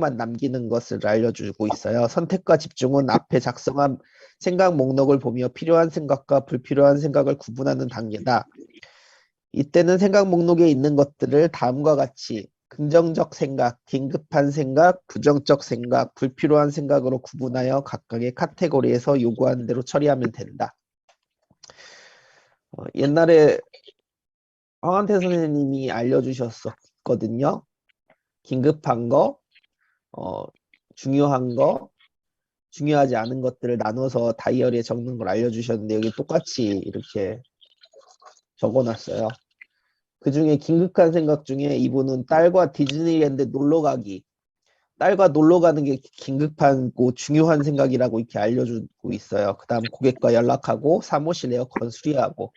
만 남기는 것을 알려주고 있어요. 선택과 집중은 앞에 작성한 생각 목록을 보며 필요한 생각과 불필요한 생각을 구분하는 단계다. 이때는 생각 목록에 있는 것들을 다음과 같이 긍정적 생각, 긴급한 생각, 부정적 생각, 불필요한 생각으로 구분하여 각각의 카테고리에서 요구하는 대로 처리하면 된다. 옛날에 황한태 선생님이 알려주셨었거든요. 긴급한 거, 중요한 거, 중요하지 않은 것들을 나눠서 다이어리에 적는 걸 알려주셨는데 여기 똑같이 이렇게 적어놨어요. 그 중에 긴급한 생각 중에 이분은 딸과 디즈니랜드 놀러 가기. 딸과 놀러 가는 게 긴급하고 중요한 생각이라고 이렇게 알려주고 있어요. 그 다음 고객과 연락하고 사무실 에어컨 수리하고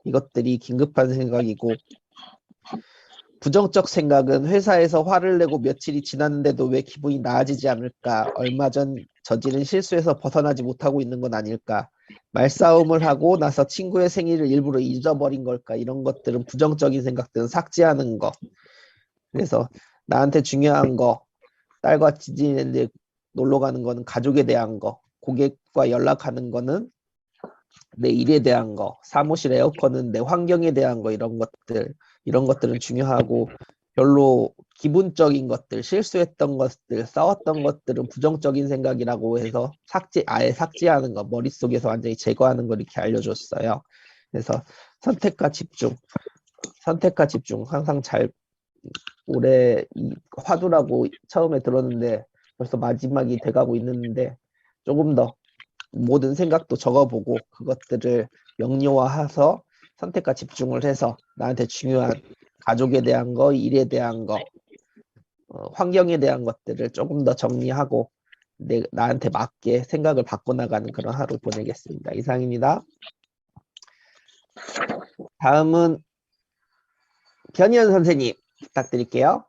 이것들이 긴급한 생각이고 부정적 생각은 회사에서 화를 내고 며칠이 지났는데도 왜 기분이 나아지지 않을까? 얼마 전 저지른 실수에서 벗어나지 못하고 있는 건 아닐까? 말싸움을 하고 나서 친구의 생일을 일부러 잊어버린 걸까? 이런 것들은 부정적인 생각들은 삭제하는 거. 그래서 나한테 중요한 거, 딸과 디즈니랜드 놀러 가는 거는 가족에 대한 거, 고객과 연락하는 거는 내 일에 대한 거, 사무실 에어컨은 내 환경에 대한 거, 이런 것들은 중요하고 별로 기분적인 것들, 실수했던 것들, 싸웠던 것들은 부정적인 생각이라고 해서 아예 삭제하는 거, 머릿속에서 완전히 제거하는 걸 이렇게 알려줬어요. 그래서 선택과 집중, 선택과 집중 항상 잘 올해 화두라고 처음에 들었는데 벌써 마지막이 돼가고 있는데 조금 더 모든 생각도 적어보고 그것들을 명료화해서 선택과 집중을 해서 나한테 중요한 가족에 대한 거, 일에 대한 거, 환경에 대한 것들을 조금 더 정리하고 나한테 맞게 생각을 바꿔나가는 그런 하루 보내겠습니다. 이상입니다. 다음은 변희연 선생님 부탁드릴게요.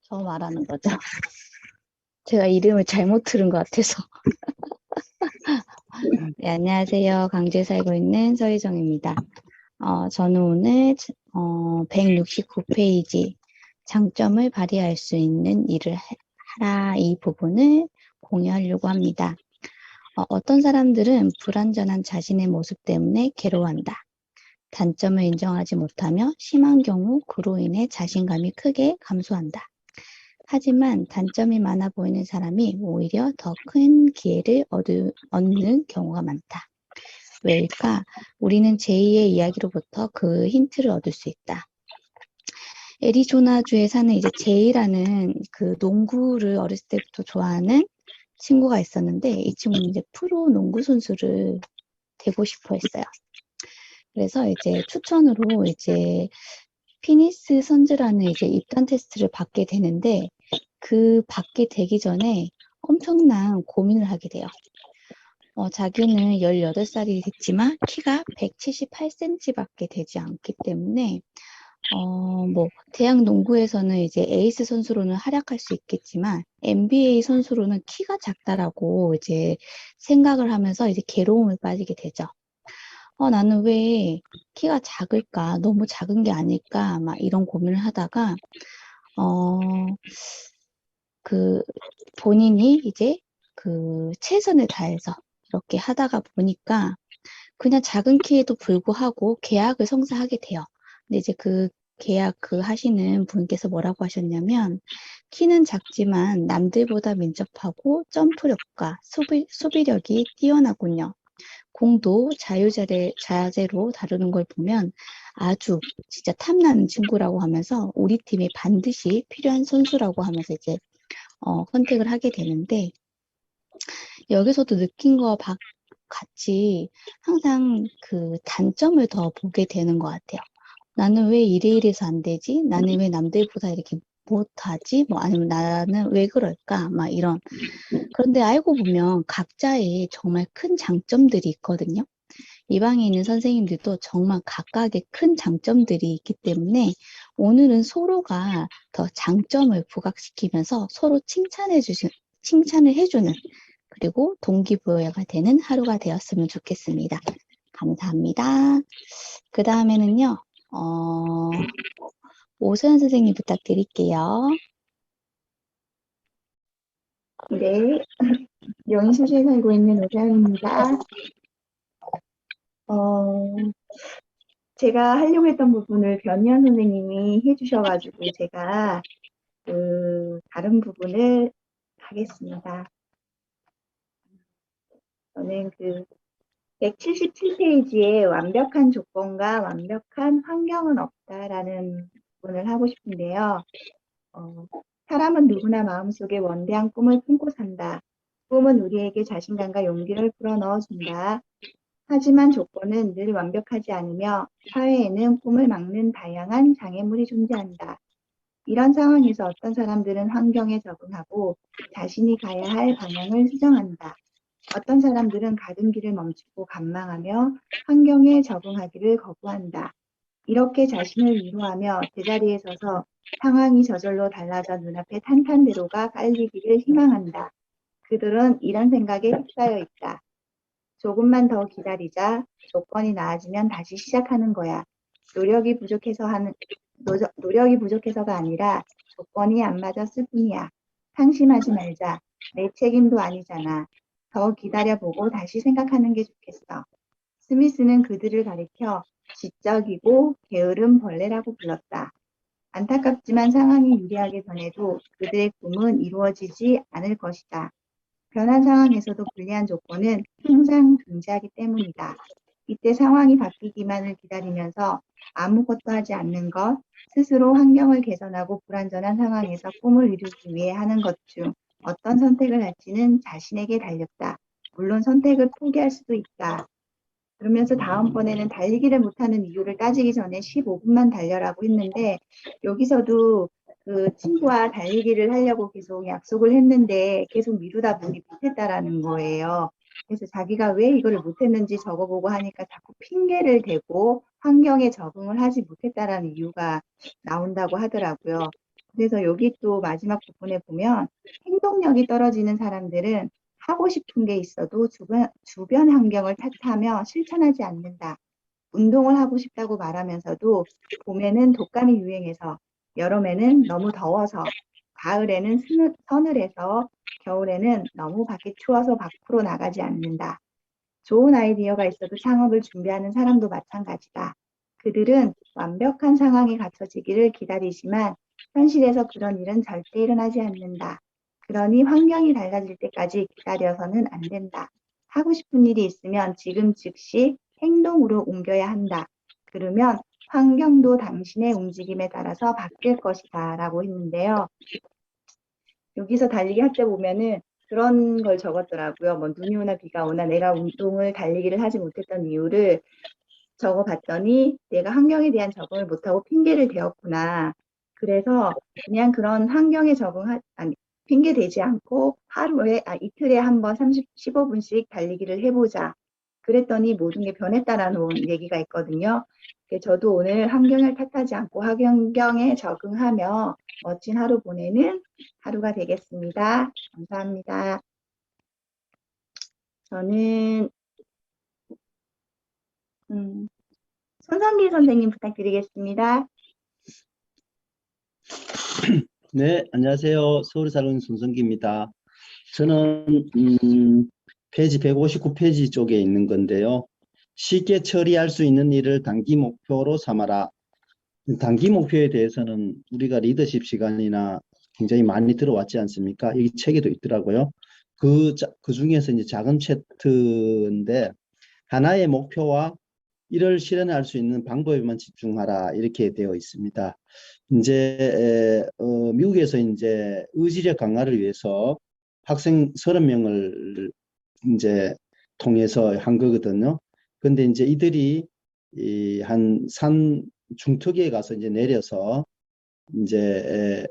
저 말하는 거죠. 제가 이름을 잘못 들은 것 같아서. 네, 안녕하세요. 강주에 살고 있는 서희정입니다. 저는 오늘 169페이지 장점을 발휘할 수 있는 일을 하라 이 부분을 공유하려고 합니다. 어떤 사람들은 불완전한 자신의 모습 때문에 괴로워한다. 단점을 인정하지 못하며 심한 경우 그로 인해 자신감이 크게 감소한다. 하지만 단점이 많아 보이는 사람이 오히려 더 큰 기회를 얻는 경우가 많다. 왜일까? 우리는 제이의 이야기로부터 그 힌트를 얻을 수 있다. 애리조나주에 사는 이제 제이라는 그 농구를 어렸을 때부터 좋아하는 친구가 있었는데 이 친구는 이제 프로 농구 선수를 되고 싶어 했어요. 그래서 이제 추천으로 이제 피니스 선즈라는 이제 입단 테스트를 받게 되는데 그 받게 되기 전에 엄청난 고민을 하게 돼요. 자기는 18살이 됐지만 키가 178cm밖에 되지 않기 때문에 뭐 대학 농구에서는 이제 에이스 선수로는 활약할 수 있겠지만 NBA 선수로는 키가 작다라고 이제 생각을 하면서 이제 괴로움을 빠지게 되죠. 나는 왜 키가 작을까? 너무 작은 게 아닐까? 막 이런 고민을 하다가 그 본인이 이제 그 최선을 다해서 이렇게 하다가 보니까 그냥 작은 키에도 불구하고 계약을 성사하게 돼요. 근데 이제 그 계약 그 하시는 분께서 뭐라고 하셨냐면 키는 작지만 남들보다 민첩하고 점프력과 수비력이 뛰어나군요. 공도 자유자재로 다루는 걸 보면 아주 진짜 탐나는 친구라고 하면서 우리 팀에 반드시 필요한 선수라고 하면서 이제 선택을 하게 되는데 여기서도 느낀 거 같이 항상 그 단점을 더 보게 되는 것 같아요. 나는 왜 이래 이래서 안 되지? 나는 왜 남들보다 이렇게 못하지? 뭐 아니면 나는 왜 그럴까? 막 이런. 그런데 알고 보면 각자의 정말 큰 장점들이 있거든요. 이 방에 있는 선생님들도 정말 각각의 큰 장점들이 있기 때문에 오늘은 서로가 더 장점을 부각시키면서 서로 칭찬을 해주는 그리고 동기부여가 되는 하루가 되었으면 좋겠습니다. 감사합니다. 그 다음에는요, 오소연 선생님 부탁드릴게요. 네, 영희시대에 살고 있는 오자연입니다. 제가 하려고 했던 부분을 변희연 선생님이 해주셔가지고 제가 다른 부분을 하겠습니다. 저는 177페이지에 완벽한 조건과 완벽한 환경은 없다라는 부분을 하고 싶은데요. 사람은 누구나 마음속에 원대한 꿈을 품고 산다. 꿈은 우리에게 자신감과 용기를 불어넣어준다. 하지만 조건은 늘 완벽하지 않으며 사회에는 꿈을 막는 다양한 장애물이 존재한다. 이런 상황에서 어떤 사람들은 환경에 적응하고 자신이 가야 할 방향을 수정한다. 어떤 사람들은 가던 길을 멈추고 관망하며 환경에 적응하기를 거부한다. 이렇게 자신을 위로하며 제자리에 서서 상황이 저절로 달라져 눈앞에 탄탄대로가 깔리기를 희망한다. 그들은 이런 생각에 휩싸여 있다. 조금만 더 기다리자. 조건이 나아지면 다시 시작하는 거야. 노력이 부족해서가 아니라 조건이 안 맞았을 뿐이야. 상심하지 말자. 내 책임도 아니잖아. 더 기다려보고 다시 생각하는 게 좋겠어. 스미스는 그들을 가리켜 지적이고 게으른 벌레라고 불렀다. 안타깝지만 상황이 유리하게 변해도 그들의 꿈은 이루어지지 않을 것이다. 변한 상황에서도 불리한 조건은 항상 존재하기 때문이다. 이때 상황이 바뀌기만을 기다리면서 아무것도 하지 않는 것, 스스로 환경을 개선하고 불완전한 상황에서 꿈을 이루기 위해 하는 것 중 어떤 선택을 할지는 자신에게 달렸다. 물론 선택을 포기할 수도 있다. 그러면서 다음번에는 달리기를 못하는 이유를 따지기 전에 15분만 달려라고 했는데 여기서도 그 친구와 달리기를 하려고 계속 약속을 했는데 계속 미루다 보니 못했다라는 거예요. 그래서 자기가 왜 이거를 못했는지 적어보고 하니까 자꾸 핑계를 대고 환경에 적응을 하지 못했다라는 이유가 나온다고 하더라고요. 그래서 여기 또 마지막 부분에 보면 행동력이 떨어지는 사람들은 하고 싶은 게 있어도 주변 환경을 탓하며 실천하지 않는다. 운동을 하고 싶다고 말하면서도 봄에는 독감이 유행해서 여름에는 너무 더워서 가을에는 서늘해서 겨울에는 너무 밖이 추워서 밖으로 나가지 않는다. 좋은 아이디어가 있어도 창업을 준비하는 사람도 마찬가지다. 그들은 완벽한 상황이 갖춰지기를 기다리지만 현실에서 그런 일은 절대 일어나지 않는다. 그러니 환경이 달라질 때까지 기다려서는 안 된다. 하고 싶은 일이 있으면 지금 즉시 행동으로 옮겨야 한다. 그러면 환경도 당신의 움직임에 따라서 바뀔 것이다. 라고 했는데요. 여기서 달리기 할 때 보면은 그런 걸 적었더라고요. 뭐 눈이 오나 비가 오나 내가 운동을 달리기를 하지 못했던 이유를 적어봤더니 내가 환경에 대한 적응을 못하고 핑계를 대었구나. 그래서 그냥 그런 환경에 아니, 핑계 대지 않고 이틀에 한 번 15분씩 달리기를 해보자. 그랬더니 모든 게 변했다라는 얘기가 있거든요. 저도 오늘 환경을 탓하지 않고 환경에 적응하며 멋진 하루 보내는 하루가 되겠습니다. 감사합니다. 저는 손성길 선생님 부탁드리겠습니다. 네, 안녕하세요. 서울에 살고 있는 손성기입니다. 저는 페이지 159페이지 쪽에 있는 건데요. 쉽게 처리할 수 있는 일을 단기 목표로 삼아라. 단기 목표에 대해서는 우리가 리더십 시간이나 굉장히 많이 들어왔지 않습니까? 여기 책에도 있더라고요. 그 중에서 이제 작은 챕터인데 하나의 목표와 이를 실현할 수 있는 방법에만 집중하라 이렇게 되어 있습니다. 이제 미국에서 이제 의지력 강화를 위해서 학생 30명을 이제 통해서 한 거거든요. 근데 이제 이들이 한 산 중턱에 가서 이제 내려서 이제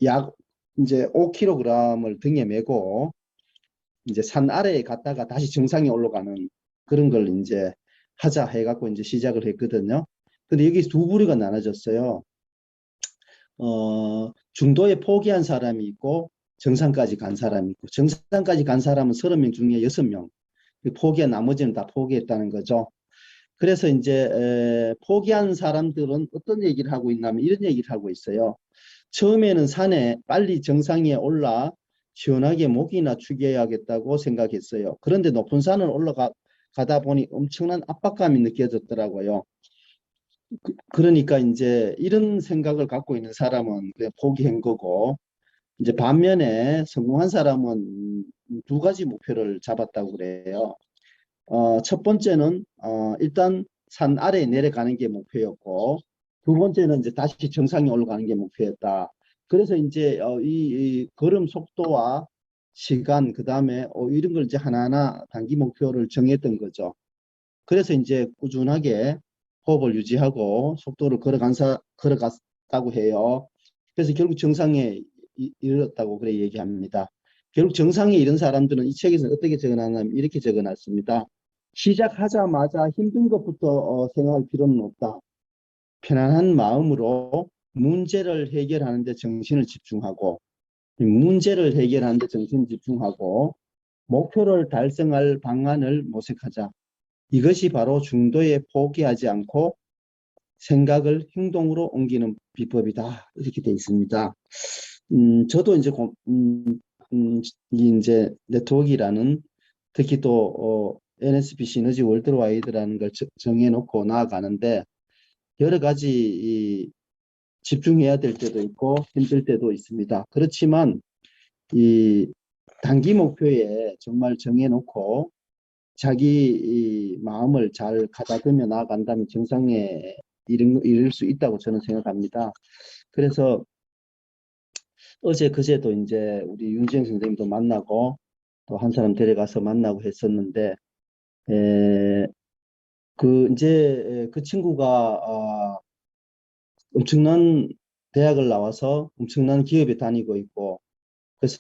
약 이제 5kg을 등에 메고 이제 산 아래에 갔다가 다시 정상에 올라가는 그런 걸 이제 하자 해갖고 이제 시작을 했거든요. 근데 여기 두 부류가 나눠졌어요. 중도에 포기한 사람이 있고 정상까지 간 사람이 있고, 정상까지 간 사람은 30명 중에 6명, 포기한 나머지는 다 포기했다는 거죠. 그래서 이제 포기한 사람들은 어떤 얘기를 하고 있냐면 이런 얘기를 하고 있어요. 처음에는 산에 빨리 정상에 올라 시원하게 목이나 축여야겠다고 생각했어요. 그런데 높은 산을 올라가다 보니 엄청난 압박감이 느껴졌더라고요. 그러니까 이제 이런 생각을 갖고 있는 사람은 그냥 포기한 거고, 이제 반면에 성공한 사람은 두 가지 목표를 잡았다고 그래요. 첫 번째는 일단 산 아래에 내려가는 게 목표였고, 두 번째는 이제 다시 정상에 올라가는 게 목표였다. 그래서 이제 이 걸음 속도와 시간, 그 다음에 이런 걸 이제 하나하나 단기 목표를 정했던 거죠. 그래서 이제 꾸준하게 호흡을 유지하고 속도를 걸어갔다고 해요. 그래서 결국 정상에 이르렀다고 그래 얘기합니다. 결국 정상에 이른 사람들은 이 책에서 어떻게 적어놨냐면 이렇게 적어놨습니다. 시작하자마자 힘든 것부터 생각할 필요는 없다. 편안한 마음으로 문제를 해결하는 데 정신을 집중하고, 문제를 해결하는 데 정신을 집중하고 목표를 달성할 방안을 모색하자. 이것이 바로 중도에 포기하지 않고 생각을 행동으로 옮기는 비법이다. 이렇게 되어 있습니다. 저도 이제 이제 네트워크라는, 특히 또 NSP 시너지 월드와이드라는 걸 정해놓고 나아가는데 여러 가지 집중해야 될 때도 있고 힘들 때도 있습니다. 그렇지만 이 단기 목표에 정말 정해놓고 자기 마음을 잘 가다듬어 나아간다면 정상에 이를 수 있다고 저는 생각합니다. 그래서 어제 그제도 이제 우리 윤지영 선생님도 만나고 또 한 사람 데려가서 만나고 했었는데, 이제 그 친구가 엄청난 대학을 나와서 엄청난 기업에 다니고 있고, 그래서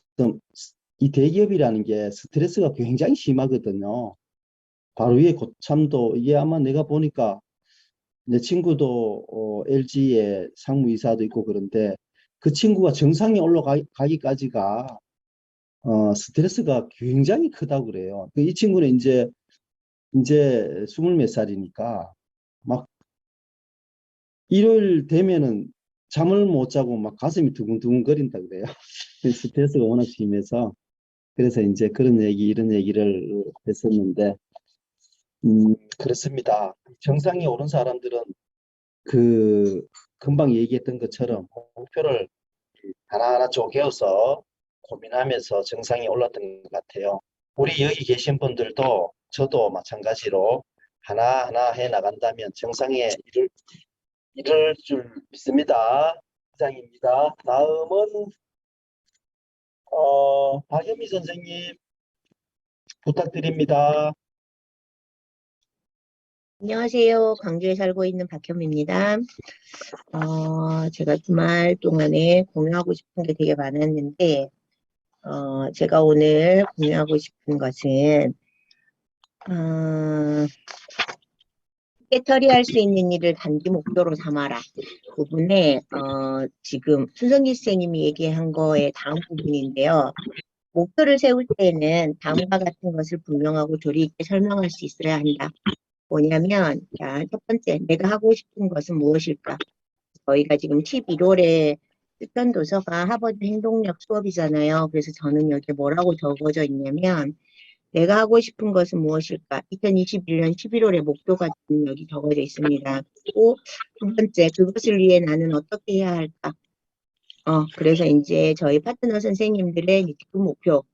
이 대기업이라는 게 스트레스가 굉장히 심하거든요. 바로 위에 고참도, 이게 아마 내가 보니까 내 친구도 LG의 상무이사도 있고 그런데 그 친구가 정상에 올라가기까지가 스트레스가 굉장히 크다고 그래요. 이 친구는 이제 20몇 살이니까 막 일요일 되면은 잠을 못 자고 막 가슴이 두근두근 거린다 그래요. 스트레스가 워낙 심해서. 그래서 이제 그런 얘기, 이런 얘기를 했었는데, 그렇습니다. 정상에 오른 사람들은 그, 금방 얘기했던 것처럼 목표를 하나하나 쪼개어서 고민하면서 정상에 올랐던 것 같아요. 우리 여기 계신 분들도 저도 마찬가지로 하나하나 해 나간다면 정상에 이를 줄 믿습니다. 이상입니다. 다음은 박현미 선생님 부탁드립니다. 안녕하세요. 광주에 살고 있는 박현미입니다. 제가 주말 동안에 공유하고 싶은 게 되게 많았는데, 제가 오늘 공유하고 싶은 것은, 깨터리할 수 있는 일을 단기 목표로 삼아라. 부분에, 지금 순성기 선생님이 얘기한 거의 다음 부분인데요. 목표를 세울 때는 다음과 같은 것을 분명하고 조리 있게 설명할 수 있어야 한다. 뭐냐면, 자, 첫 번째, 내가 하고 싶은 것은 무엇일까? 저희가 지금 11월에 쓰편 도서가 하버드 행동력 수업이잖아요. 그래서 저는 여기 뭐라고 적어져 있냐면, 내가 하고 싶은 것은 무엇일까? 2021년 11월에 목표가 지금 여기 적어져 있습니다. 그리고 두 번째, 그것을 위해 나는 어떻게 해야 할까? 그래서 이제 저희 파트너 선생님들의 그 목표,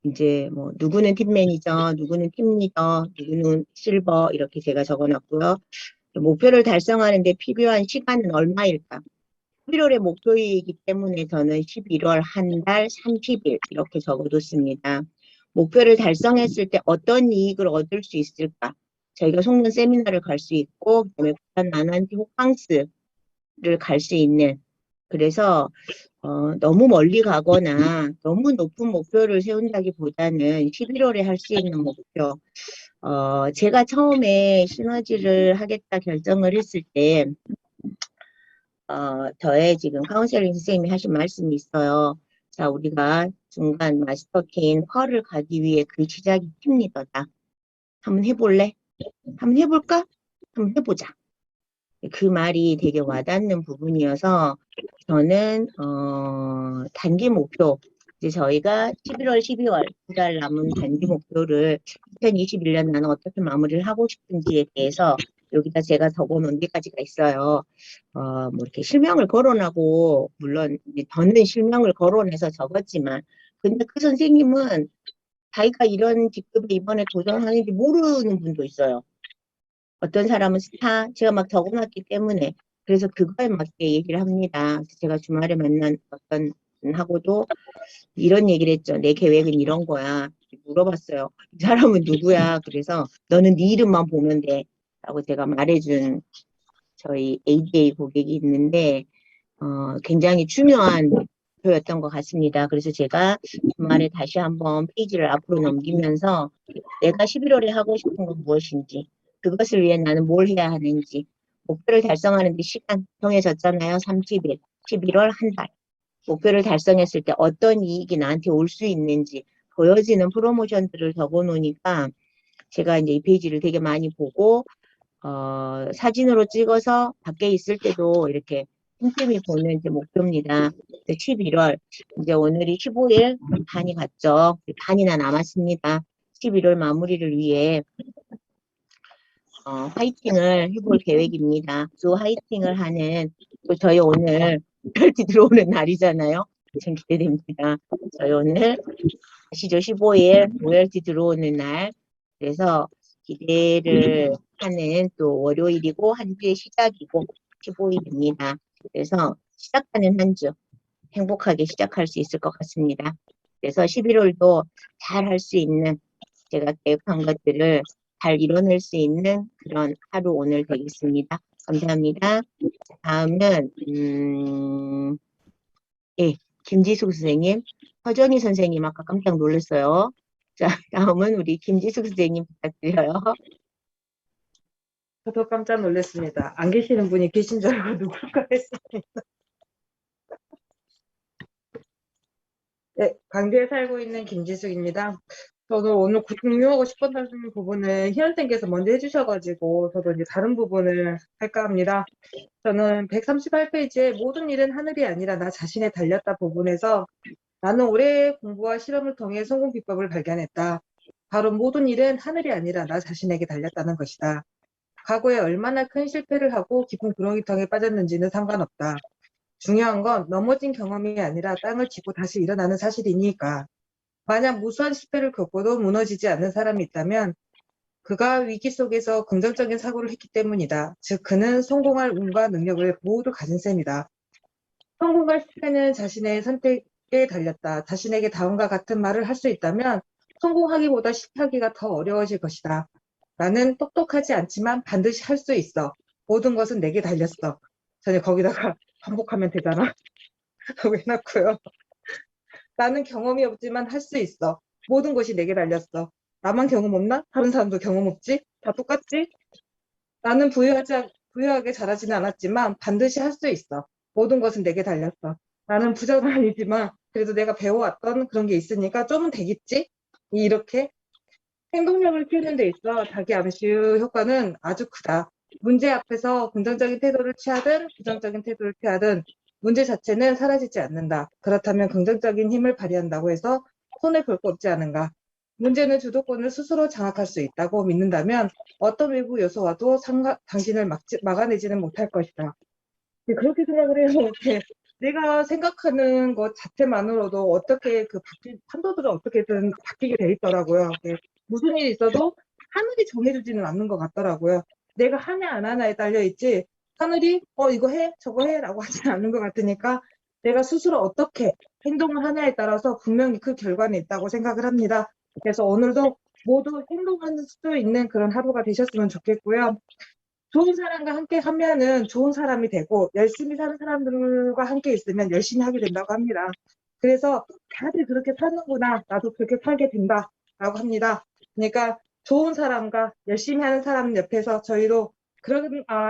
이제 뭐 누구는 팀 매니저, 누구는 팀 리더, 누구는 실버 이렇게 제가 적어놨고요. 목표를 달성하는 데 필요한 시간은 얼마일까? 11월의 목표이기 때문에 저는 11월 한 달 30일 이렇게 적어뒀습니다. 목표를 달성했을 때 어떤 이익을 얻을 수 있을까? 저희가 속는 세미나를 갈 수 있고, 그다음에 부산 나난티 호캉스를 갈 수 있는, 그래서 너무 멀리 가거나 너무 높은 목표를 세운다기보다는 11월에 할 수 있는 목표. 제가 처음에 시너지를 하겠다 결정을 했을 때, 저의 지금 카운셀링 선생님이 하신 말씀이 있어요. 자, 우리가 중간 마스터키인 펄을 가기 위해 그 시작이 팀 리더다. 한번 해볼래? 한번 해볼까? 한번 해보자. 그 말이 되게 와닿는 부분이어서 저는 단기 목표, 이제 저희가 11월, 12월 두 달 남은 단기 목표를 2021년 나는 어떻게 마무리를 하고 싶은지에 대해서 여기다 제가 적어놓은 게 가지가 있어요. 뭐 이렇게 실명을 거론하고, 물론 이제 저는 실명을 거론해서 적었지만, 근데 그 선생님은 자기가 이런 직급에 이번에 도전하는지 모르는 분도 있어요. 어떤 사람은 스타, 제가 막 적어놨기 때문에, 그래서 그거에 맞게 얘기를 합니다. 제가 주말에 만난 어떤 분하고도 이런 얘기를 했죠. 내 계획은 이런 거야. 물어봤어요. 이 사람은 누구야? 그래서 너는 네 이름만 보면 돼. 라고 제가 말해준 저희 ADA 고객이 있는데, 굉장히 중요한 표였던 것 같습니다. 그래서 제가 주말에 다시 한번 페이지를 앞으로 넘기면서 내가 11월에 하고 싶은 건 무엇인지, 그것을 위해 나는 뭘 해야 하는지, 목표를 달성하는 데 시간 정해졌잖아요. 30일, 11월 한 달. 목표를 달성했을 때 어떤 이익이 나한테 올 수 있는지 보여지는 프로모션들을 적어 놓으니까 제가 이제 이 페이지를 되게 많이 보고, 사진으로 찍어서 밖에 있을 때도 이렇게 틈틈이 보는 이제 목표입니다. 11월, 이제 오늘이 15일, 반이 갔죠. 반이나 남았습니다. 11월 마무리를 위해 화이팅을 해볼 계획입니다. 또 화이팅을 하는, 또 저희 오늘 펼티 들어오는 날이잖아요. 참 기대됩니다. 저희 오늘 아시죠? 15일 로열티 들어오는 날. 그래서 기대를 하는 또 월요일이고 한 주의 시작이고 15일입니다. 그래서 시작하는 한 주 행복하게 시작할 수 있을 것 같습니다. 그래서 11월도 잘 할 수 있는, 제가 계획한 것들을 잘 이뤄낼 수 있는 그런 하루 오늘 되겠습니다. 감사합니다. 다음은 예, 김지숙 선생님, 허정희 선생님 아까 깜짝 놀랐어요. 자, 다음은 우리 김지숙 선생님 부탁드려요. 저도 깜짝 놀랐습니다. 안 계시는 분이 계신 줄 알고 누굴까 했습니다. 네, 광주에 살고 있는 김지숙입니다. 저도 오늘 공유하고 싶었던 부분을 희연쌤께서 먼저 해주셔가지고 저도 이제 다른 부분을 할까 합니다. 저는 138페이지에 모든 일은 하늘이 아니라 나 자신에 달렸다 부분에서 나는 올해 공부와 실험을 통해 성공 비법을 발견했다. 바로 모든 일은 하늘이 아니라 나 자신에게 달렸다는 것이다. 과거에 얼마나 큰 실패를 하고 깊은 구렁이통에 빠졌는지는 상관없다. 중요한 건 넘어진 경험이 아니라 땅을 짚고 다시 일어나는 사실이니까. 만약 무수한 실패를 겪고도 무너지지 않는 사람이 있다면 그가 위기 속에서 긍정적인 사고를 했기 때문이다. 즉 그는 성공할 운과 능력을 모두 가진 셈이다. 성공과 실패는 자신의 선택에 달렸다. 자신에게 다음과 같은 말을 할 수 있다면 성공하기보다 실패하기가 더 어려워질 것이다. 나는 똑똑하지 않지만 반드시 할 수 있어. 모든 것은 내게 달렸어. 저는 거기다가 반복하면 되잖아. 라고 해놨고요. 나는 경험이 없지만 할 수 있어. 모든 것이 내게 달렸어. 나만 경험 없나? 다른 사람도 경험 없지? 다 똑같지? 나는 부유하게 자라지는 않았지만 반드시 할 수 있어. 모든 것은 내게 달렸어. 나는 부자는 아니지만 그래도 내가 배워왔던 그런 게 있으니까 좀은 되겠지? 이렇게 행동력을 키우는 데 있어 자기 암시 효과는 아주 크다. 문제 앞에서 긍정적인 태도를 취하든 부정적인 태도를 취하든 문제 자체는 사라지지 않는다. 그렇다면 긍정적인 힘을 발휘한다고 해서 손을 볼 거 없지 않은가. 문제는 주도권을 스스로 장악할 수 있다고 믿는다면 어떤 외부 요소와도 당신을 막아내지는 못할 것이다. 그렇게 생각을 해요. 내가 생각하는 것 자체만으로도 어떻게 판도들은 어떻게든 바뀌게 돼 있더라고요. 무슨 일이 있어도 하늘이 정해주지는 않는 것 같더라고요. 내가 하냐 안 하냐에 딸려 있지 하늘이 이거 해 저거 해라고 하지 않는 것 같으니까 내가 스스로 어떻게 행동을 하냐에 따라서 분명히 그 결과는 있다고 생각을 합니다. 그래서 오늘도 모두 행동할 수 있는 그런 하루가 되셨으면 좋겠고요. 좋은 사람과 함께 하면은 좋은 사람이 되고 열심히 사는 사람들과 함께 있으면 열심히 하게 된다고 합니다. 그래서 다들 그렇게 사는구나, 나도 그렇게 살게 된다라고 합니다. 그러니까 좋은 사람과 열심히 하는 사람 옆에서 저희도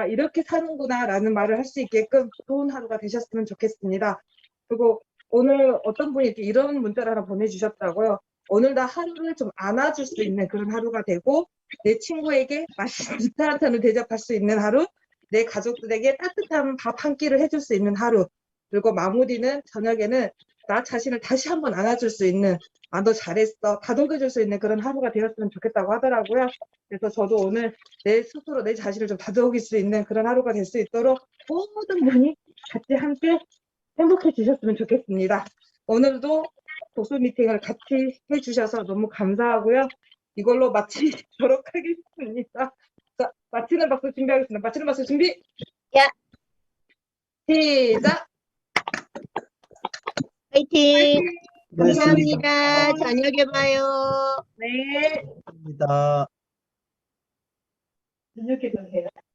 이렇게 사는구나라는 말을 할 수 있게끔 좋은 하루가 되셨으면 좋겠습니다. 그리고 오늘 어떤 분이 이런 문자를 하나 보내주셨다고요. 오늘 나 하루를 좀 안아줄 수 있는 그런 하루가 되고 내 친구에게 맛있는 스타한테는 대접할 수 있는 하루, 내 가족들에게 따뜻한 밥 한 끼를 해줄 수 있는 하루, 그리고 마무리는 저녁에는 나 자신을 다시 한번 안아줄 수 있는 너 잘했어, 다독여줄 수 있는 그런 하루가 되었으면 좋겠다고 하더라고요. 그래서 저도 오늘 내 스스로 내 자신을 좀 다독일 수 있는 그런 하루가 될 수 있도록 모든 분이 같이 함께 행복해지셨으면 좋겠습니다. 오늘도 독서 미팅을 같이 해주셔서 너무 감사하고요. 이걸로 마치도록 하겠습니다. 자, 마치는 박수 준비하겠습니다. 마치는 박수 준비! 야. 시작! 화이팅! 고맙습니다. 감사합니다. 저녁에 봐요. 네. 감사합니다. 저녁에 봬요.